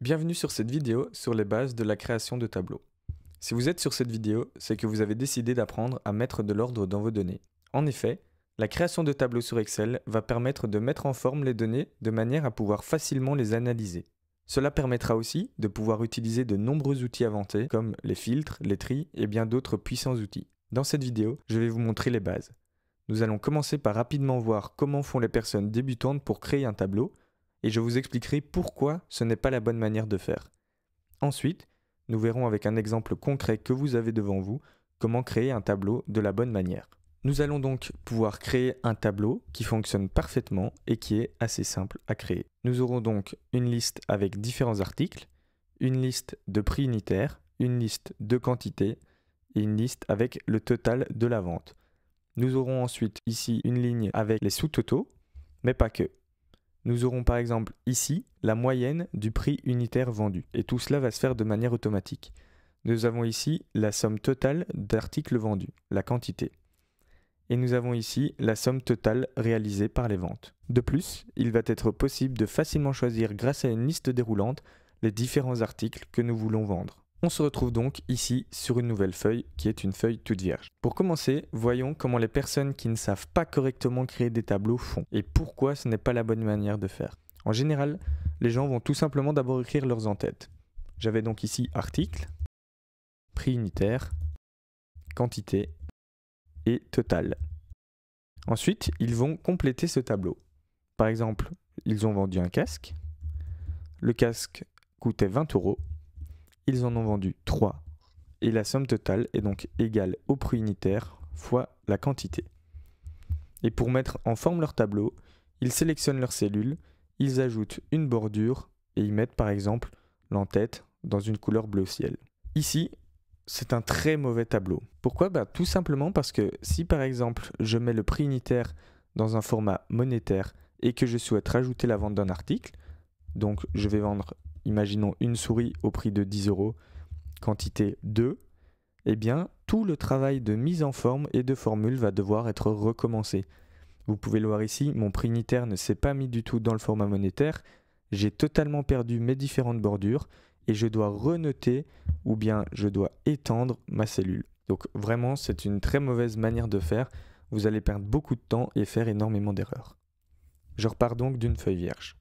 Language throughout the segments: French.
Bienvenue sur cette vidéo sur les bases de la création de tableaux. Si vous êtes sur cette vidéo, c'est que vous avez décidé d'apprendre à mettre de l'ordre dans vos données. En effet, la création de tableaux sur Excel va permettre de mettre en forme les données de manière à pouvoir facilement les analyser. Cela permettra aussi de pouvoir utiliser de nombreux outils inventés comme les filtres, les tris et bien d'autres puissants outils. Dans cette vidéo, je vais vous montrer les bases. Nous allons commencer par rapidement voir comment font les personnes débutantes pour créer un tableau, et je vous expliquerai pourquoi ce n'est pas la bonne manière de faire. Ensuite, nous verrons avec un exemple concret que vous avez devant vous comment créer un tableau de la bonne manière. Nous allons donc pouvoir créer un tableau qui fonctionne parfaitement et qui est assez simple à créer. Nous aurons donc une liste avec différents articles, une liste de prix unitaires, une liste de quantités et une liste avec le total de la vente. Nous aurons ensuite ici une ligne avec les sous-totaux, mais pas que. Nous aurons par exemple ici la moyenne du prix unitaire vendu, et tout cela va se faire de manière automatique. Nous avons ici la somme totale d'articles vendus, la quantité. Et nous avons ici la somme totale réalisée par les ventes. De plus, il va être possible de facilement choisir grâce à une liste déroulante les différents articles que nous voulons vendre. On se retrouve donc ici sur une nouvelle feuille qui est une feuille toute vierge. Pour commencer, voyons comment les personnes qui ne savent pas correctement créer des tableaux font et pourquoi ce n'est pas la bonne manière de faire. En général, les gens vont tout simplement d'abord écrire leurs en-têtes. J'avais donc ici article, prix unitaire, quantité et total. Ensuite, ils vont compléter ce tableau. Par exemple, ils ont vendu un casque. Le casque coûtait 20 €. Ils en ont vendu 3 et la somme totale est donc égale au prix unitaire fois la quantité. Et pour mettre en forme leur tableau, ils sélectionnent leurs cellules, ils ajoutent une bordure et ils mettent par exemple l'en-tête dans une couleur bleu ciel. Ici, c'est un très mauvais tableau. Pourquoi ? Tout simplement parce que si par exemple je mets le prix unitaire dans un format monétaire et que je souhaite rajouter la vente d'un article, donc je vais vendre, imaginons une souris au prix de 10 €, quantité 2, eh bien tout le travail de mise en forme et de formule va devoir être recommencé. Vous pouvez le voir ici, mon prix unitaire ne s'est pas mis du tout dans le format monétaire, j'ai totalement perdu mes différentes bordures et je dois renoter ou bien je dois étendre ma cellule. Donc vraiment c'est une très mauvaise manière de faire, vous allez perdre beaucoup de temps et faire énormément d'erreurs. Je repars donc d'une feuille vierge.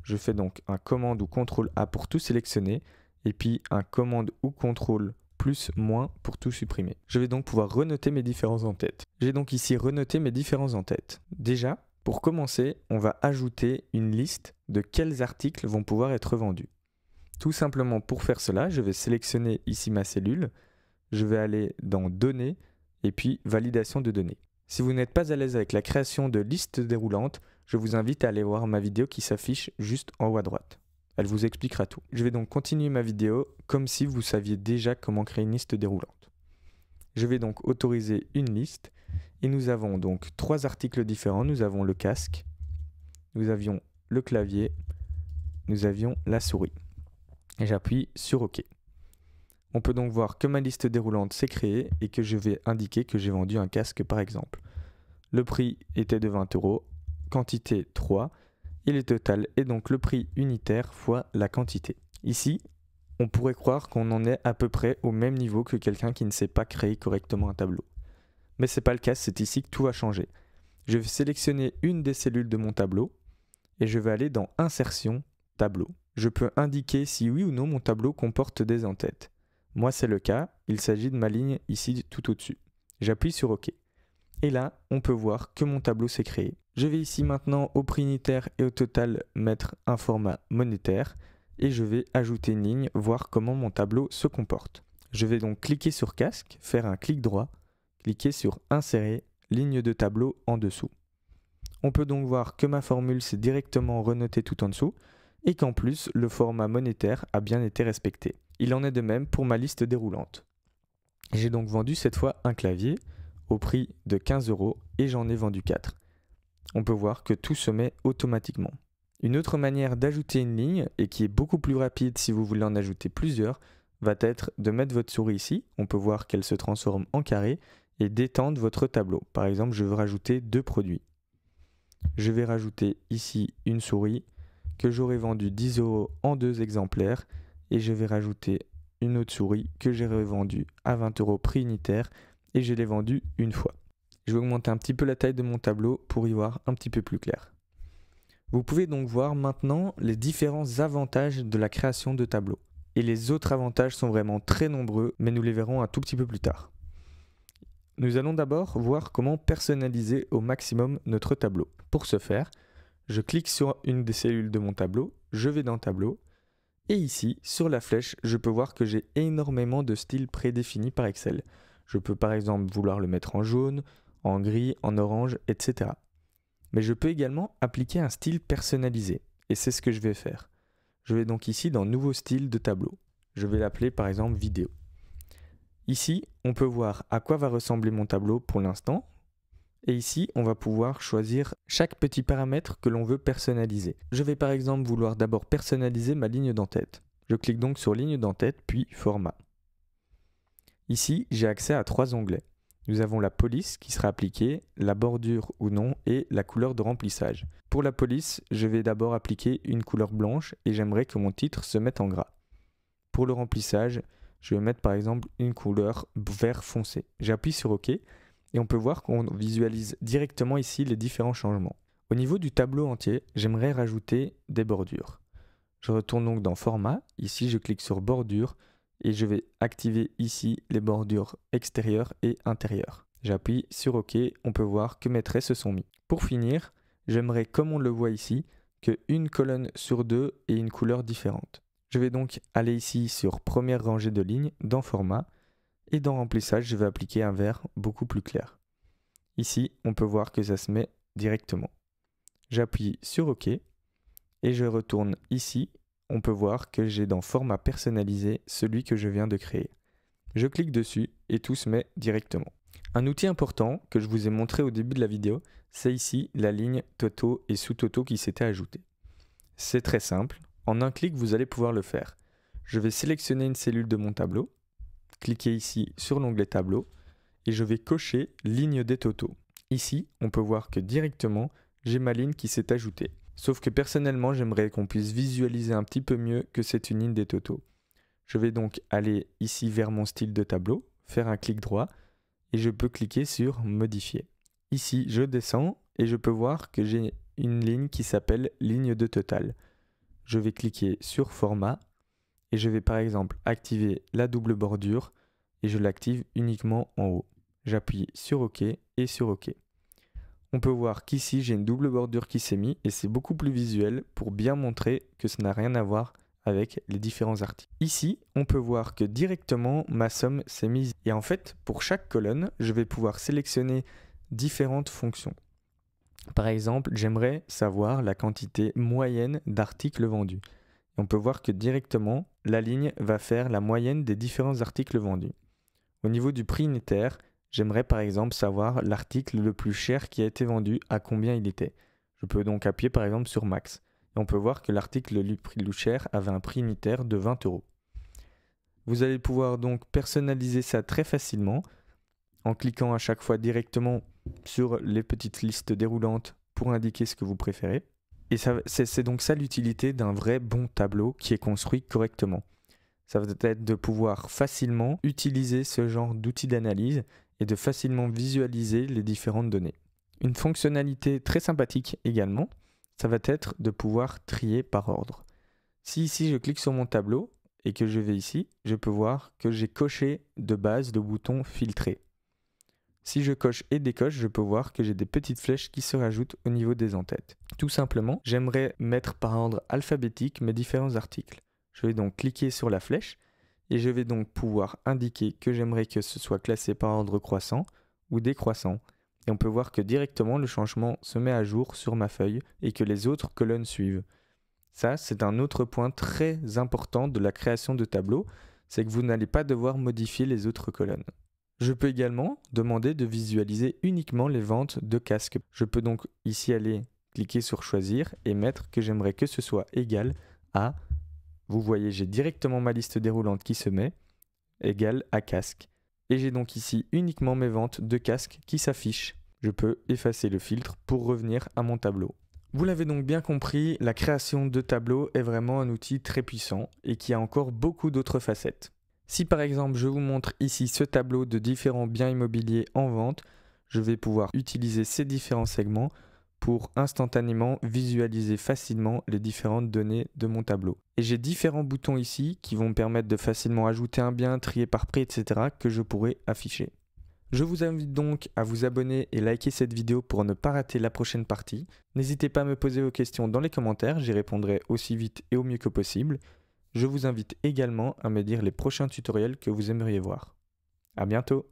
Je fais donc un commande ou CTRL A pour tout sélectionner et puis un commande ou CTRL plus moins pour tout supprimer. Je vais donc pouvoir renoter mes différents en-têtes. J'ai donc ici renoté mes différents en-têtes. Déjà, pour commencer, on va ajouter une liste de quels articles vont pouvoir être vendus. Tout simplement pour faire cela, je vais sélectionner ici ma cellule, je vais aller dans Données et puis Validation de données. Si vous n'êtes pas à l'aise avec la création de listes déroulantes, je vous invite à aller voir ma vidéo qui s'affiche juste en haut à droite. Elle vous expliquera tout. Je vais donc continuer ma vidéo comme si vous saviez déjà comment créer une liste déroulante. Je vais donc autoriser une liste et nous avons donc 3 articles différents. Nous avons le casque, nous avions le clavier, nous avions la souris. Et j'appuie sur OK. On peut donc voir que ma liste déroulante s'est créée et que je vais indiquer que j'ai vendu un casque par exemple. Le prix était de 20 €, quantité 3 et le total est donc le prix unitaire fois la quantité. Ici, on pourrait croire qu'on en est à peu près au même niveau que quelqu'un qui ne sait pas créer correctement un tableau. Mais ce n'est pas le cas, c'est ici que tout va changer. Je vais sélectionner une des cellules de mon tableau et je vais aller dans Insertion, Tableau. Je peux indiquer si oui ou non mon tableau comporte des en-têtes. Moi c'est le cas, il s'agit de ma ligne ici tout au-dessus. J'appuie sur OK. Et là, on peut voir que mon tableau s'est créé. Je vais ici maintenant au prix unitaire et au total mettre un format monétaire et je vais ajouter une ligne, voir comment mon tableau se comporte. Je vais donc cliquer sur casque, faire un clic droit, cliquer sur insérer, ligne de tableau en dessous. On peut donc voir que ma formule s'est directement renotée tout en dessous et qu'en plus le format monétaire a bien été respecté. Il en est de même pour ma liste déroulante. J'ai donc vendu cette fois un clavier au prix de 15 € et j'en ai vendu 4. On peut voir que tout se met automatiquement. Une autre manière d'ajouter une ligne, et qui est beaucoup plus rapide si vous voulez en ajouter plusieurs, va être de mettre votre souris ici, on peut voir qu'elle se transforme en carré, et d'étendre votre tableau. Par exemple, je veux rajouter 2 produits. Je vais rajouter ici une souris que j'aurai vendu 10 € en 2 exemplaires et je vais rajouter une autre souris que j'ai revendue à 20 € prix unitaire et je l'ai vendue une fois. Je vais augmenter un petit peu la taille de mon tableau pour y voir un petit peu plus clair. Vous pouvez donc voir maintenant les différents avantages de la création de tableaux. Et les autres avantages sont vraiment très nombreux, mais nous les verrons un tout petit peu plus tard. Nous allons d'abord voir comment personnaliser au maximum notre tableau. Pour ce faire, je clique sur une des cellules de mon tableau, je vais dans Tableau, et ici, sur la flèche, je peux voir que j'ai énormément de styles prédéfinis par Excel. Je peux par exemple vouloir le mettre en jaune, en gris, en orange, etc. Mais je peux également appliquer un style personnalisé, et c'est ce que je vais faire. Je vais donc ici dans Nouveau style de tableau. Je vais l'appeler par exemple Vidéo. Ici, on peut voir à quoi va ressembler mon tableau pour l'instant. Et ici, on va pouvoir choisir chaque petit paramètre que l'on veut personnaliser. Je vais par exemple vouloir d'abord personnaliser ma ligne d'en-tête. Je clique donc sur Ligne d'en-tête, puis Format. Ici, j'ai accès à 3 onglets. Nous avons la police qui sera appliquée, la bordure ou non et la couleur de remplissage. Pour la police, je vais d'abord appliquer une couleur blanche et j'aimerais que mon titre se mette en gras. Pour le remplissage, je vais mettre par exemple une couleur vert foncé. J'appuie sur OK et on peut voir qu'on visualise directement ici les différents changements. Au niveau du tableau entier, j'aimerais rajouter des bordures. Je retourne donc dans Format, ici je clique sur Bordure et je vais activer ici les bordures extérieures et intérieures. J'appuie sur OK, on peut voir que mes traits se sont mis. Pour finir, j'aimerais, comme on le voit ici, que une colonne sur 2 ait une couleur différente. Je vais donc aller ici sur Première rangée de lignes, dans Format, et dans Remplissage, je vais appliquer un vert beaucoup plus clair. Ici, on peut voir que ça se met directement. J'appuie sur OK, et je retourne ici. On peut voir que j'ai dans Format personnalisé celui que je viens de créer. Je clique dessus et tout se met directement. Un outil important que je vous ai montré au début de la vidéo, c'est ici la ligne Toto et sous-Toto qui s'était ajoutée. C'est très simple, en un clic vous allez pouvoir le faire. Je vais sélectionner une cellule de mon tableau, cliquer ici sur l'onglet Tableau et je vais cocher Ligne des Toto. Ici, on peut voir que directement, j'ai ma ligne qui s'est ajoutée. Sauf que personnellement, j'aimerais qu'on puisse visualiser un petit peu mieux que c'est une ligne des Toto. Je vais donc aller ici vers mon style de tableau, faire un clic droit et je peux cliquer sur Modifier. Ici, je descends et je peux voir que j'ai une ligne qui s'appelle Ligne de total. Je vais cliquer sur Format et je vais par exemple activer la double bordure et je l'active uniquement en haut. J'appuie sur OK et sur OK. On peut voir qu'ici j'ai une double bordure qui s'est mise et c'est beaucoup plus visuel pour bien montrer que ça n'a rien à voir avec les différents articles. Ici, on peut voir que directement ma somme s'est mise. Et en fait, pour chaque colonne, je vais pouvoir sélectionner différentes fonctions. Par exemple, j'aimerais savoir la quantité moyenne d'articles vendus. Et on peut voir que directement, la ligne va faire la moyenne des différents articles vendus. Au niveau du prix unitaire, j'aimerais par exemple savoir l'article le plus cher qui a été vendu, à combien il était. Je peux donc appuyer par exemple sur Max. Et on peut voir que l'article le plus cher avait un prix unitaire de 20 €. Vous allez pouvoir donc personnaliser ça très facilement en cliquant à chaque fois directement sur les petites listes déroulantes pour indiquer ce que vous préférez. Et c'est donc ça l'utilité d'un vrai bon tableau qui est construit correctement. Ça va être de pouvoir facilement utiliser ce genre d'outils d'analyse et de facilement visualiser les différentes données. Une fonctionnalité très sympathique également, ça va être de pouvoir trier par ordre. Si ici je clique sur mon tableau et que je vais ici, je peux voir que j'ai coché de base le bouton filtrer. Si je coche et décoche, je peux voir que j'ai des petites flèches qui se rajoutent au niveau des en-têtes. Tout simplement, j'aimerais mettre par ordre alphabétique mes différents articles. Je vais donc cliquer sur la flèche et je vais donc pouvoir indiquer que j'aimerais que ce soit classé par ordre croissant ou décroissant. Et on peut voir que directement le changement se met à jour sur ma feuille et que les autres colonnes suivent. Ça, c'est un autre point très important de la création de tableaux, c'est que vous n'allez pas devoir modifier les autres colonnes. Je peux également demander de visualiser uniquement les ventes de casques. Je peux donc ici aller cliquer sur choisir et mettre que j'aimerais que ce soit égal à, vous voyez, j'ai directement ma liste déroulante qui se met, égal à casque. Et j'ai donc ici uniquement mes ventes de casques qui s'affichent. Je peux effacer le filtre pour revenir à mon tableau. Vous l'avez donc bien compris, la création de tableaux est vraiment un outil très puissant et qui a encore beaucoup d'autres facettes. Si par exemple je vous montre ici ce tableau de différents biens immobiliers en vente, je vais pouvoir utiliser ces différents segments pour instantanément visualiser facilement les différentes données de mon tableau. Et j'ai différents boutons ici qui vont me permettre de facilement ajouter un bien, trier par prix, etc. que je pourrai afficher. Je vous invite donc à vous abonner et liker cette vidéo pour ne pas rater la prochaine partie. N'hésitez pas à me poser vos questions dans les commentaires, j'y répondrai aussi vite et au mieux que possible. Je vous invite également à me dire les prochains tutoriels que vous aimeriez voir. À bientôt!